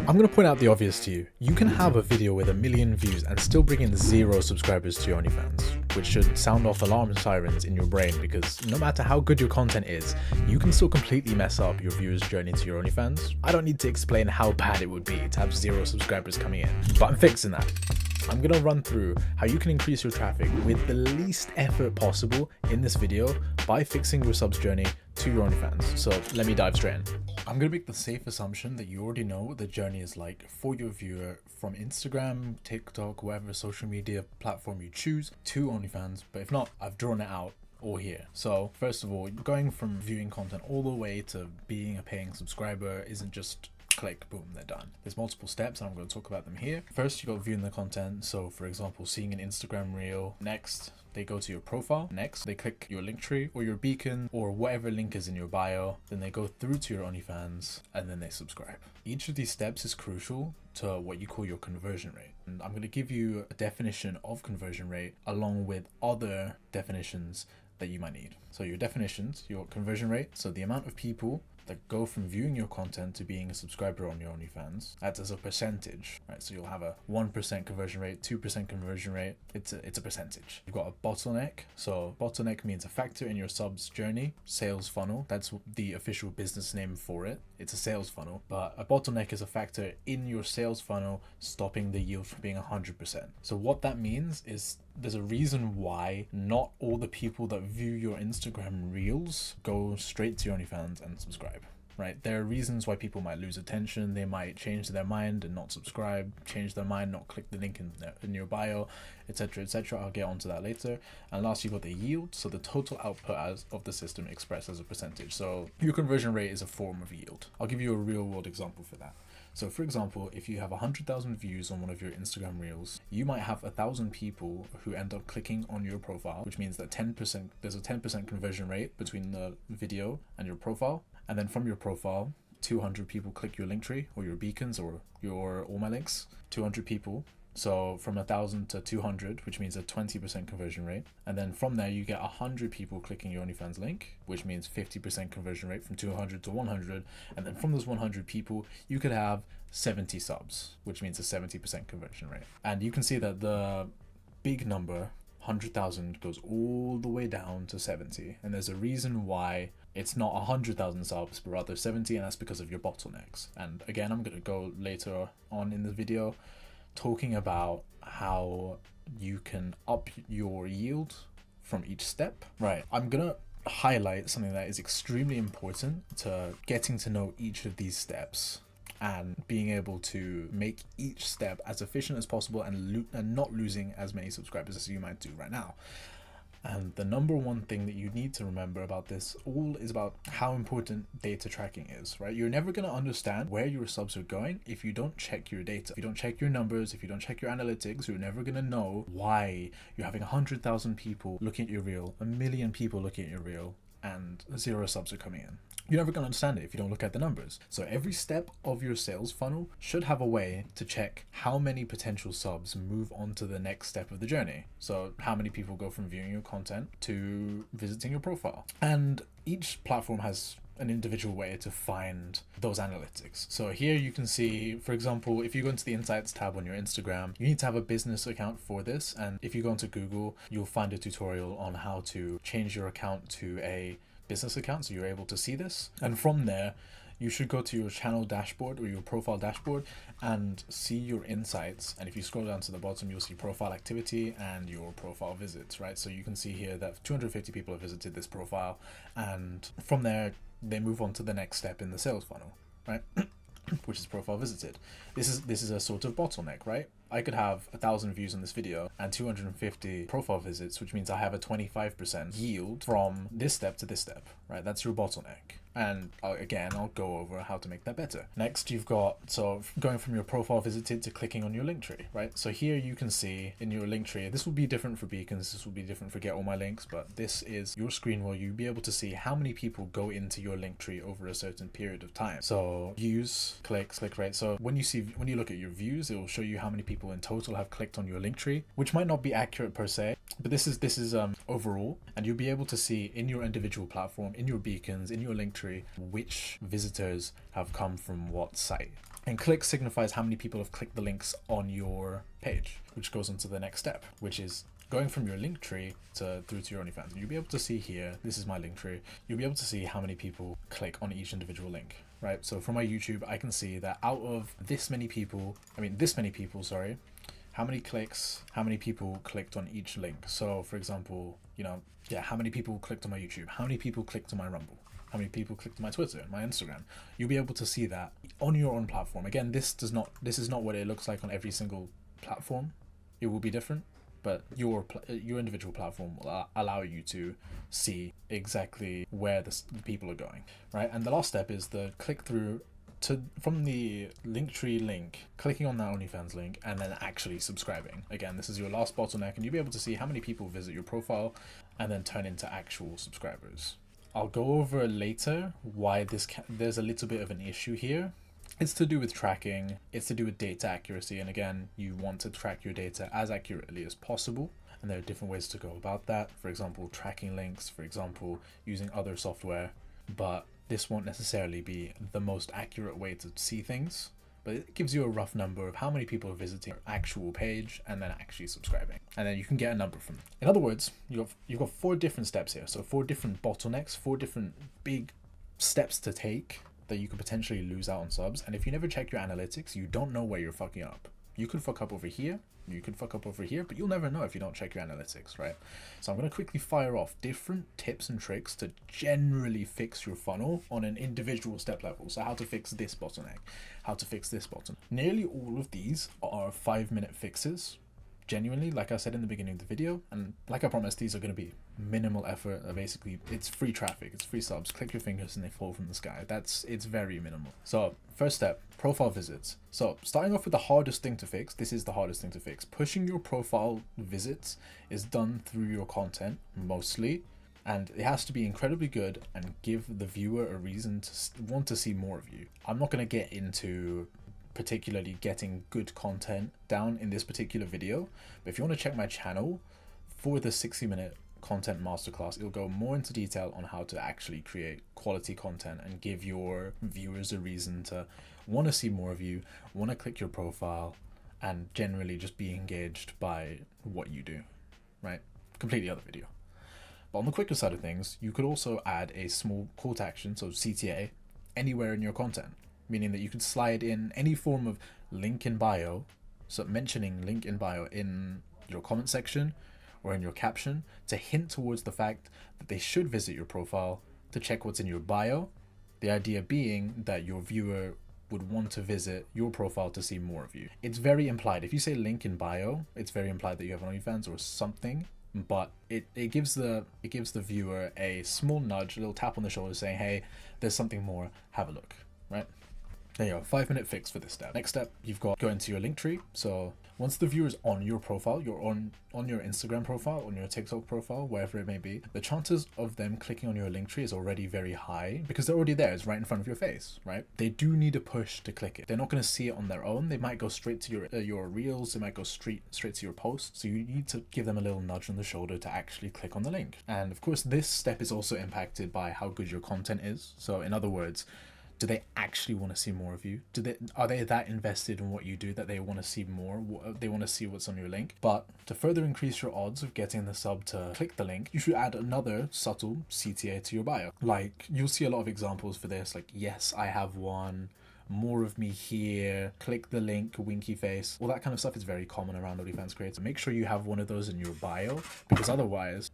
I'm going to point out the obvious to you. You can have a video with 1 million views and still bring in 0 subscribers to your OnlyFans, which should sound off alarm sirens in your brain, because no matter how good your content is, you can still completely mess up your viewers' journey to your OnlyFans. I don't need to explain how bad it would be to have 0 subscribers coming in, but I'm fixing that. I'm going to run through how you can increase your traffic with the least effort possible in this video by fixing your subs journey to your OnlyFans. So let me dive straight in. I'm going to make the safe assumption that you already know what the journey is like for your viewer from Instagram, TikTok, whatever social media platform you choose to OnlyFans. But if not, I've drawn it out all here. So first of all, going from viewing content all the way to being a paying subscriber isn't just click, boom, they're done. There's multiple steps and I'm going to talk about them here. First, you got viewing the content. So for example, seeing an Instagram reel. Next, they go to your profile. Next, they click your link tree or your beacon or whatever link is in your bio. Then they go through to your OnlyFans and then they subscribe. Each of these steps is crucial to what you call your conversion rate. And I'm going to give you a definition of conversion rate along with other definitions that you might need. So your definitions, your conversion rate, so the amount of people that go from viewing your content to being a subscriber on your OnlyFans. That's as a percentage, right? So you'll have a 1% conversion rate, 2% conversion rate. It's a percentage. You've got a bottleneck. So bottleneck means a factor in your subs journey, sales funnel. That's the official business name for it. It's a sales funnel, but a bottleneck is a factor in your sales funnel stopping the yield from being 100%. So what that means is there's a reason why not all the people that view your Instagram reels go straight to your OnlyFans and subscribe, right? There are reasons why people might lose attention. They might change their mind and not subscribe, change their mind, not click the link in your bio, etc., etc. I'll get onto that later. And last, you've got the yield, so the total output of the system expressed as a percentage. So your conversion rate is a form of yield. I'll give you a real world example for that. So for example, if you have 100,000 views on one of your Instagram reels, you might have 1,000 people who end up clicking on your profile, which means that there's a 10% conversion rate between the video and your profile. And then from your profile, 200 people click your link tree or your beacons or your all my links, 200 people. So from 1,000 to 200, which means a 20% conversion rate. And then from there, you get 100 people clicking your OnlyFans link, which means 50% conversion rate from 200 to 100. And then from those 100 people, you could have 70 subs, which means a 70% conversion rate. And you can see that the big number, 100,000, goes all the way down to 70. And there's a reason why it's not 100,000 subs, but rather 70. And that's because of your bottlenecks. And again, I'm going to go later on in the video talking about how you can up your yield from each step. Right, I'm gonna highlight something that is extremely important to getting to know each of these steps and being able to make each step as efficient as possible and not losing as many subscribers as you might do right now. And the number one thing that you need to remember about this all is about how important data tracking is, right? You're never going to understand where your subs are going if you don't check your data. If you don't check your numbers, if you don't check your analytics, you're never going to know why you're having 100,000 people looking at your reel, 1 million people looking at your reel, and 0 subs are coming in. You're never going to understand it if you don't look at the numbers. So every step of your sales funnel should have a way to check how many potential subs move on to the next step of the journey. So how many people go from viewing your content to visiting your profile. And each platform has an individual way to find those analytics. So here you can see, for example, if you go into the Insights tab on your Instagram, you need to have a business account for this. And if you go into Google, you'll find a tutorial on how to change your account to a business account, so you're able to see this. And from there, you should go to your channel dashboard or your profile dashboard and see your insights. And if you scroll down to the bottom, you'll see profile activity and your profile visits, right? So you can see here that 250 people have visited this profile, and from there they move on to the next step in the sales funnel, right? Which is profile visited. This is a sort of bottleneck, right? I could have 1,000 views on this video and 250 profile visits, which means I have a 25% yield from this step to this step, right? That's your bottleneck. And again, I'll go over how to make that better. Next, you've got, so going from your profile visited to clicking on your link tree, right? So here you can see in your link tree, this will be different for beacons, this will be different for get all my links, but this is your screen where you'll be able to see how many people go into your link tree over a certain period of time. So views, clicks, click rate. So when you look at your views, it will show you how many people in total have clicked on your link tree, which might not be accurate per se, but this is overall, and you'll be able to see in your individual platform, in your beacons, in your link tree, which visitors have come from what site. And click signifies how many people have clicked the links on your page, which goes into the next step, which is going from your link tree through to your OnlyFans. And you'll be able to see here, this is my link tree, you'll be able to see how many people click on each individual link, right? So from my YouTube, I can see that out of this many people, sorry, how many clicks, how many people clicked on each link. So for example, you know, yeah, how many people clicked on my YouTube, how many people clicked on my Rumble, how many people clicked on my Twitter and my Instagram. You'll be able to see that on your own platform. Again, this is not what it looks like on every single platform. It will be different, but your individual platform will allow you to see exactly where the people are going, right? And the last step is the click through from the Linktree link, clicking on that OnlyFans link, and then actually subscribing. Again, this is your last bottleneck, and you'll be able to see how many people visit your profile and then turn into actual subscribers. I'll go over later why there's a little bit of an issue here. It's to do with tracking, it's to do with data accuracy, and again, you want to track your data as accurately as possible, and there are different ways to go about that. For example, tracking links, for example, using other software, but this won't necessarily be the most accurate way to see things, but it gives you a rough number of how many people are visiting your actual page and then actually subscribing, and then you can get a number from them. In other words, you've got 4 different steps here, so 4 different bottlenecks, 4 different big steps to take that you could potentially lose out on subs. And if you never check your analytics, you don't know where you're fucking up. You could fuck up over here, you could fuck up over here, but you'll never know if you don't check your analytics, right? So I'm going to quickly fire off different tips and tricks to generally fix your funnel on an individual step level. So how to fix this bottleneck, how to fix this bottleneck. Nearly all of these are 5-minute fixes. Genuinely, like I said in the beginning of the video, and like I promised, these are going to be minimal effort. Basically, it's free traffic, it's free subs. Click your fingers and they fall from the sky. It's very minimal. So first step, profile visits. So starting off with the hardest thing to fix, this is the hardest thing to fix. Pushing your profile visits is done through your content mostly, and it has to be incredibly good and give the viewer a reason to want to see more of you. I'm not going to get into particularly getting good content down in this particular video, but if you want to check my channel for the 60-minute content masterclass, it'll go more into detail on how to actually create quality content and give your viewers a reason to want to see more of you, want to click your profile, and generally just be engaged by what you do, right? Completely other video. But on the quicker side of things, you could also add a small call to action, so CTA, anywhere in your content, meaning that you could slide in any form of link in bio, so mentioning link in bio in your comment section or in your caption to hint towards the fact that they should visit your profile to check what's in your bio. The idea being that your viewer would want to visit your profile to see more of you. It's very implied. If you say link in bio, it's very implied that you have OnlyFans or something, but it gives the viewer a small nudge, a little tap on the shoulder saying, hey, there's something more, have a look, right? There you go, 5-minute fix for this step. Next step, you've got go into your link tree. So once the viewer's on your profile, you're on your Instagram profile, on your TikTok profile, wherever it may be, the chances of them clicking on your link tree is already very high because they're already there. It's right in front of your face, right? They do need a push to click it. They're not going to see it on their own. They might go straight to your reels. They might go straight to your posts. So you need to give them a little nudge on the shoulder to actually click on the link. And of course, this step is also impacted by how good your content is. So in other words, do they actually want to see more of you? Are they that invested in what you do that they want to see more? They want to see what's on your link? But to further increase your odds of getting the sub to click the link, you should add another subtle CTA to your bio. Like, you'll see a lot of examples for this, like, yes, I have one, more of me here, click the link, winky face. All that kind of stuff is very common around OnlyFans creators. Make sure you have one of those in your bio, because otherwise,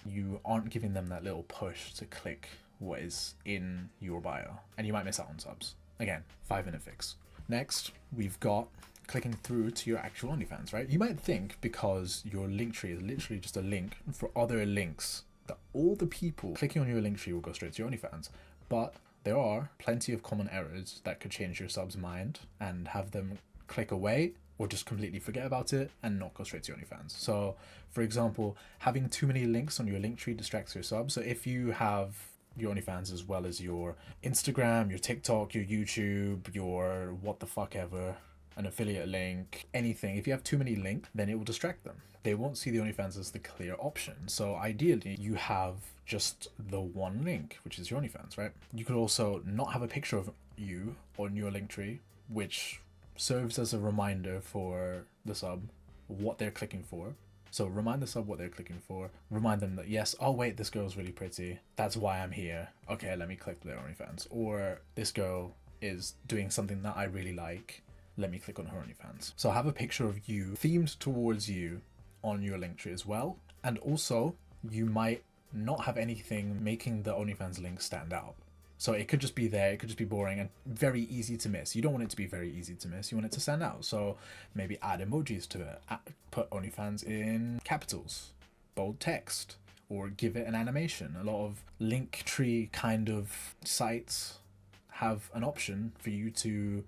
you aren't giving them that little push to click what is in your bio, and you might miss out on subs. Again, 5-minute fix. Next, we've got clicking through to your actual OnlyFans, right? You might think because your link tree is literally just a link for other links that all the people clicking on your link tree will go straight to your OnlyFans, but there are plenty of common errors that could change your sub's mind and have them click away or just completely forget about it and not go straight to your OnlyFans. So, for example, having too many links on your link tree distracts your sub. So if you have your OnlyFans as well as your Instagram, your TikTok, your YouTube, your what the fuck ever, an affiliate link, anything. If you have too many links, then it will distract them. They won't see the OnlyFans as the clear option. So ideally, you have just the one link, which is your OnlyFans, right? You could also not have a picture of you on your link tree, which serves as a reminder for the sub what they're clicking for. So remind the sub what they're clicking for. Remind them that, yes, oh wait, this girl's really pretty. That's why I'm here. Okay, let me click their OnlyFans. Or this girl is doing something that I really like. Let me click on her OnlyFans. So have a picture of you themed towards you on your link tree as well. And also, you might not have anything making the OnlyFans link stand out. So it could just be there, it could just be boring and very easy to miss. You don't want it to be very easy to miss, you want it to stand out. So maybe add emojis to it, put OnlyFans in capitals, bold text, or give it an animation. A lot of link tree kind of sites have an option for you to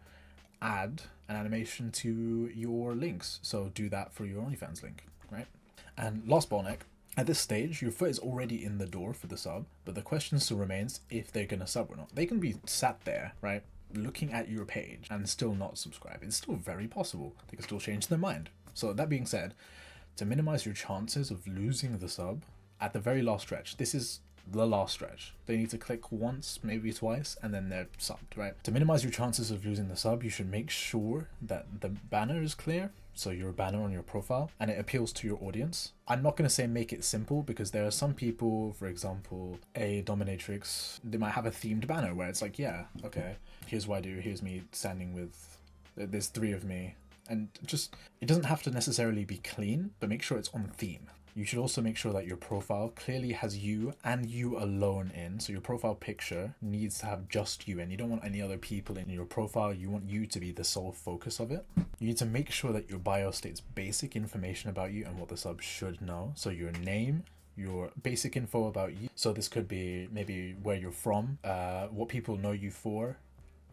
add an animation to your links. So do that for your OnlyFans link, right? And last bottleneck, at this stage, your foot is already in the door for the sub, but the question still remains if they're going to sub or not. They can be sat there, right, looking at your page and still not subscribe. It's still very possible. They can still change their mind. So that being said, to minimize your chances of losing the sub at the very last stretch, this is the last stretch. They need to click once, maybe twice, and then they're subbed, right? To minimize your chances of losing the sub, you should make sure that the banner is clear. So your banner on your profile and it appeals to your audience. I'm not going to say make it simple because there are some people, for example, a dominatrix, they might have a themed banner where it's like, yeah, okay, here's what I do. Here's me standing with, there's 3 of me. And just, it doesn't have to necessarily be clean, but make sure it's on theme. You should also make sure that your profile clearly has you and you alone in. So your profile picture needs to have just you in. You don't want any other people in your profile. You want you to be the sole focus of it. You need to make sure that your bio states basic information about you and what the sub should know. So your name, your basic info about you. So this could be maybe where you're from, what people know you for,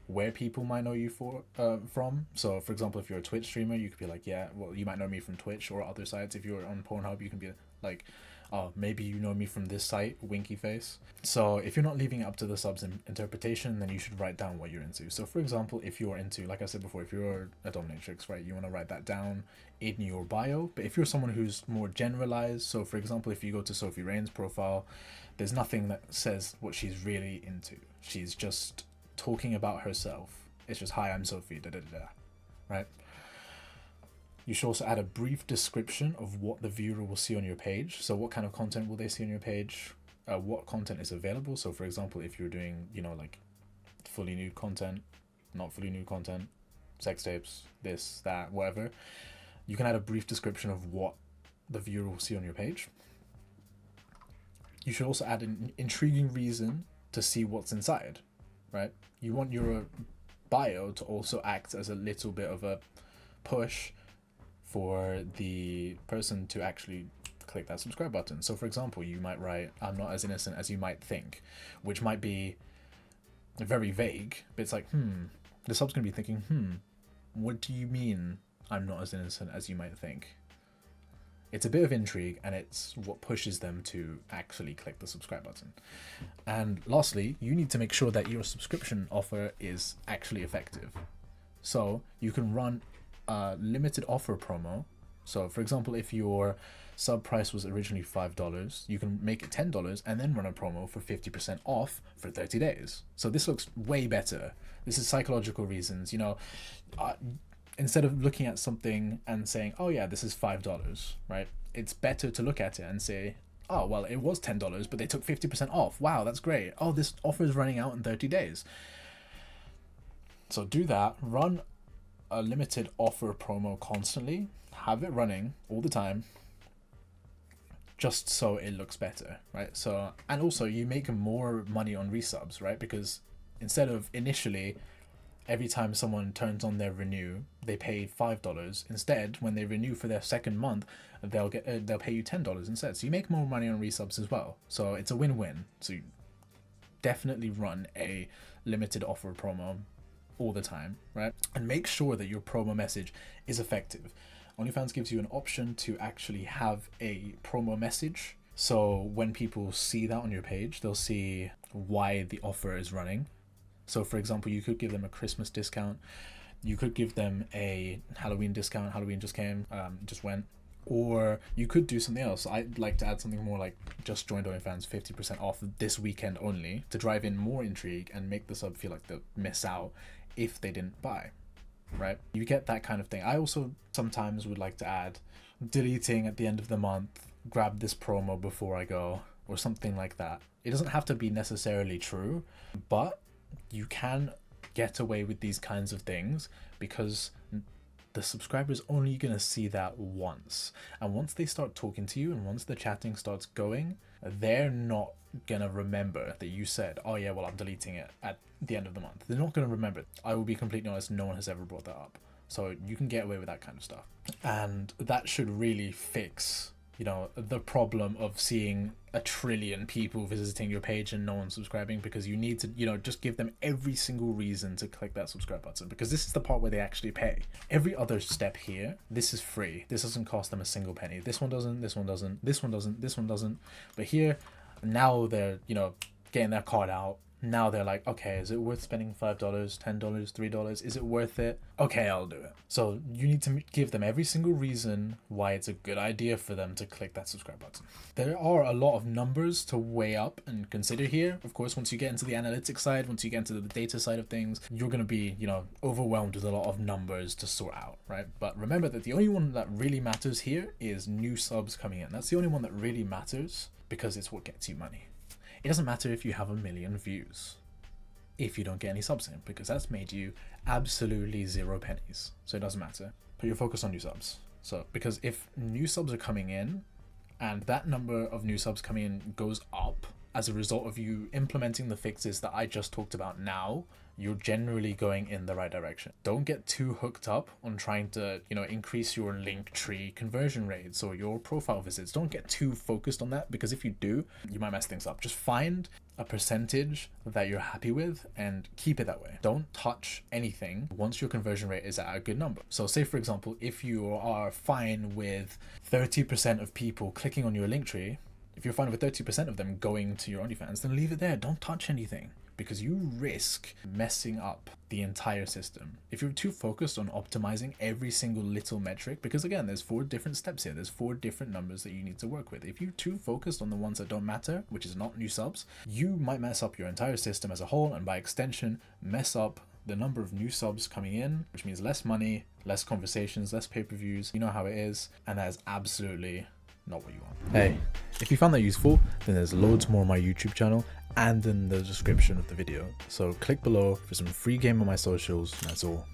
where people might know you from. So for example, if you're a Twitch streamer, you could be like, yeah, well, you might know me from Twitch or other sites. If you're on Pornhub, you can be like, oh, maybe you know me from this site, winky face. So if you're not leaving it up to the sub's interpretation, then you should write down what you're into. So for example, if you're into, like I said before, if you're a dominatrix, right, you want to write that down in your bio. But if you're someone who's more generalized, so for example, if you go to Sophie Rain's profile, there's nothing that says what she's really into. She's just talking about herself. It's just, hi, I'm Sophie, da da da da, right? You should also add a brief description of what the viewer will see on your page. So what kind of content will they see on your page? What content is available? So for example, if you're doing, you know, like fully nude content, not fully nude content, sex tapes, this, that, whatever, you can add a brief description of what the viewer will see on your page. You should also add an intriguing reason to see what's inside, right? You want your bio to also act as a little bit of a push for the person to actually click that subscribe button. So for example, you might write, I'm not as innocent as you might think, which might be very vague, but it's like, the sub's gonna be thinking, what do you mean I'm not as innocent as you might think? It's a bit of intrigue, and it's what pushes them to actually click the subscribe button. And lastly, you need to make sure that your subscription offer is actually effective. So you can run a limited offer promo. So for example, if your sub price was originally $5, you can make it $10 and then run a promo for 50% off for 30 days. So this looks way better. This is psychological reasons, you know. Instead of looking at something and saying, oh yeah, this is $5, right? It's better to look at it and say, oh, well, it was $10, but they took 50% off. Wow, that's great. Oh, this offer is running out in 30 days. So do that, run a limited offer promo constantly, have it running all the time, just so it looks better, right? So, and also you make more money on resubs, right? Because instead of initially, every time someone turns on their renew, they pay $5. Instead, when they renew for their second month, they'll pay you $10 instead. So you make more money on resubs as well. So it's a win-win. So you definitely run a limited offer promo all the time, right? And make sure that your promo message is effective. OnlyFans gives you an option to actually have a promo message. So when people see that on your page, they'll see why the offer is running. So for example, you could give them a Christmas discount. You could give them a Halloween discount. Halloween just came, just went. Or you could do something else. I'd like to add something more like just joined OnlyFans 50% off this weekend only to drive in more intrigue and make the sub feel like they'll miss out if they didn't buy, right? You get that kind of thing. I also sometimes would like to add deleting at the end of the month, grab this promo before I go, or something like that. It doesn't have to be necessarily true, but you can get away with these kinds of things because the subscriber's only going to see that once. And once they start talking to you and once the chatting starts going, they're not going to remember that you said, oh yeah, well, I'm deleting it at the end of the month. They're not going to remember it. I will be completely honest, no one has ever brought that up. So you can get away with that kind of stuff. And that should really fix, you know, the problem of seeing 1 trillion people visiting your page and no one subscribing, because you need to, you know, just give them every single reason to click that subscribe button, because this is the part where they actually pay. Every other step here, this is free. This doesn't cost them a single penny. This one doesn't, this one doesn't, this one doesn't, this one doesn't. But here, now they're, you know, getting their card out. Now they're like, okay, is it worth spending $5, $10, $3? Is it worth it? Okay, I'll do it. So you need to give them every single reason why it's a good idea for them to click that subscribe button. There are a lot of numbers to weigh up and consider here. Of course, once you get into the analytics side, once you get into the data side of things, you're going to be, you know, overwhelmed with a lot of numbers to sort out, right? But remember that the only one that really matters here is new subs coming in. That's the only one that really matters because it's what gets you money. It doesn't matter if you have 1 million views if you don't get any subs in, because that's made you absolutely 0 pennies. So it doesn't matter. Put your focus on new subs. So because if new subs are coming in and that number of new subs coming in goes up as a result of you implementing the fixes that I just talked about now, you're generally going in the right direction. Don't get too hooked up on trying to, you know, increase your link tree conversion rates or your profile visits. Don't get too focused on that, because if you do, you might mess things up. Just find a percentage that you're happy with and keep it that way. Don't touch anything once your conversion rate is at a good number. So say, for example, if you are fine with 30% of people clicking on your link tree, if you're fine with 30% of them going to your OnlyFans, then leave it there. Don't touch anything, because you risk messing up the entire system. If you're too focused on optimizing every single little metric, because again, there's 4 different steps here. There's 4 different numbers that you need to work with. If you're too focused on the ones that don't matter, which is not new subs, you might mess up your entire system as a whole, and by extension, mess up the number of new subs coming in, which means less money, less conversations, less pay-per-views. You know how it is, and that is absolutely not what you want. Hey, if you found that useful, then there's loads more on my YouTube channel and in the description of the video. So click below for some free game on my socials, and that's all.